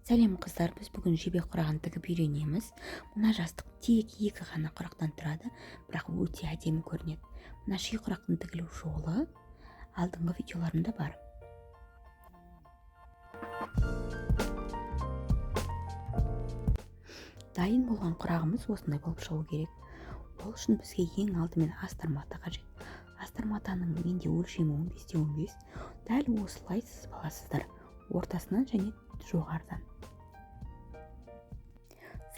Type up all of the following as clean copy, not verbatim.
Сәлем қыздар, біз бүгін жебе құрағын тігіп үйренеміз. Мына жастық тек екі ғана құрақтан тұрады, бірақ өте әдемі көрінеді. Мына ши құрақтың тігілу жолы алдыңғы видеоларымда бар. Дайын болған құрағымыз осындай болып шығу керек. Ол үшін бізге ең алдымен астар мата қажет. Астар матаның менде өлшемі 15-15. Дәл осылай сызып аласыздар, ортасынан және жоғарыдан.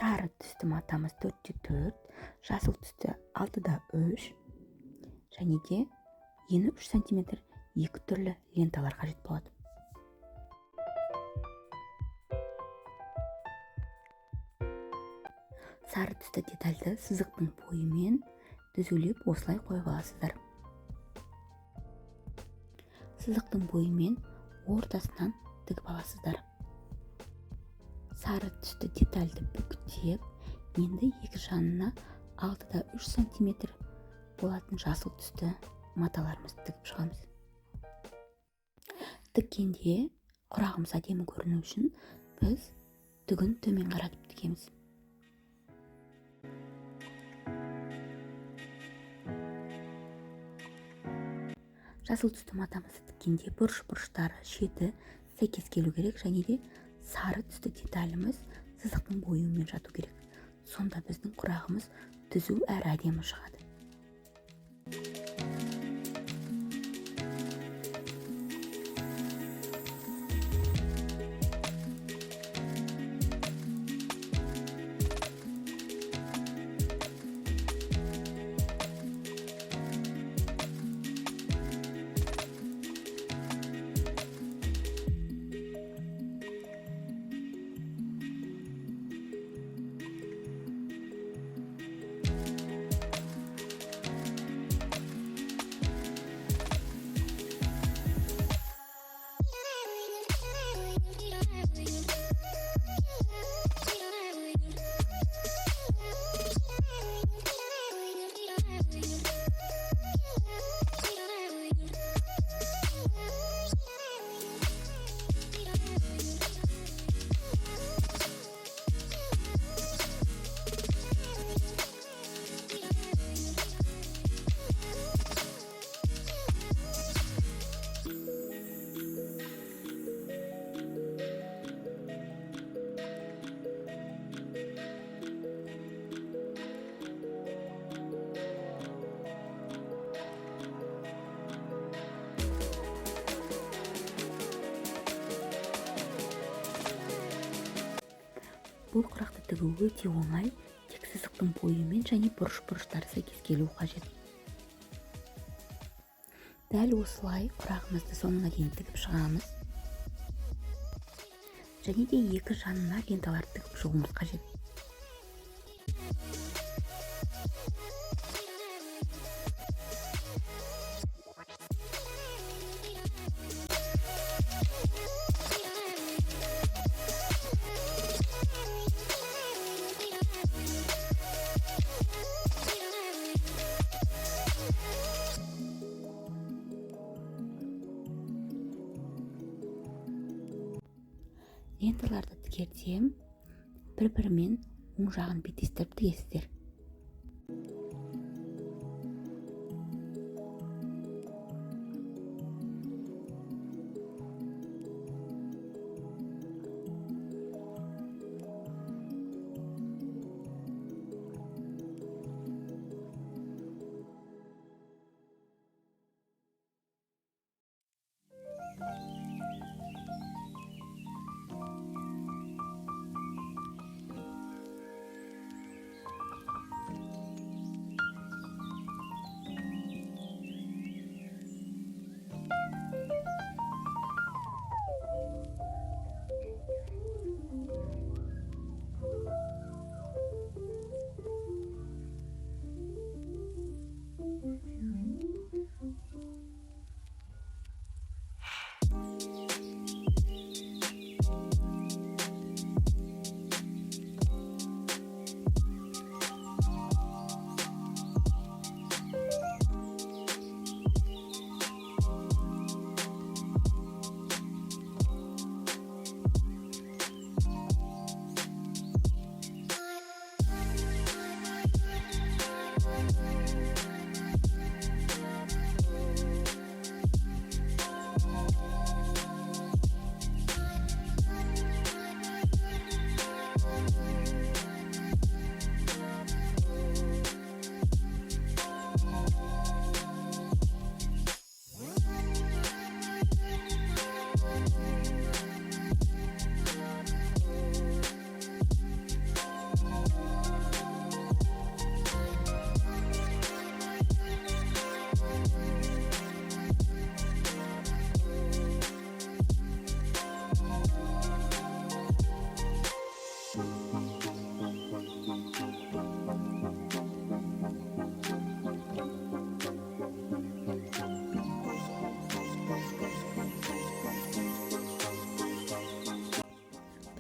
Сары түсті матамыз 4-4, жасыл түсті 6-3 және де ені 3 см екі түрлі ленталар қажет болады. Сары түсті детальді сызықтың бойымен түзулеп осылай қойып аласыздар. Сызықтың бойымен ортасынан тігіп аласыздар. Сары түсті детальді бүктеп, енді екі жанына 6-3 см болатын жасыл түсті маталарымызды тігіп шығамыз. Тіккенде құрағымыз әдемі көріну үшін біз түгін төмен қаратып тігеміз. Жасыл түсті матамызды тіккенде бұрыш-бұрыштары шеті сәйкес келу керек, және де сары түсті деталіміз сызықтың бойымен жату керек. Сонда біздің құрағымыз түзу әрі әдемі шығады. Бұл құрақты тігу өте оңай, тек сызықтың бойымен және бұрыш-бұрыштары сәйкес келуі қажет. Дәл осылай құрағымызды соңына дейін тігіп шығамыз. Және де екі жанына ленталар тігіп шығуымыз қажет. Ленталарды тігерде бір-бірімен оң жағын беттестіріп тігесіздер.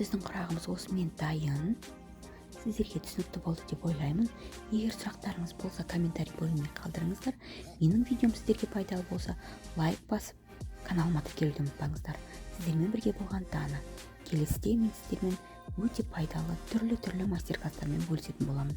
біздің құрағымыз осымен дайын. Сіздерге түсінікті болды деп ойлаймын. Егер сұрақтарыңыз болса, комментарий бөліміне қалдырыңыздар. Менің видеом сіздерге пайдалы болса, лайк басып, каналыма тіркелуді ұмытпаңыздар. Сіздермен бірге болған Дана. Келесіде мен сіздермен өте пайдалы түрлі мастер-класстармен бөлісетін боламын.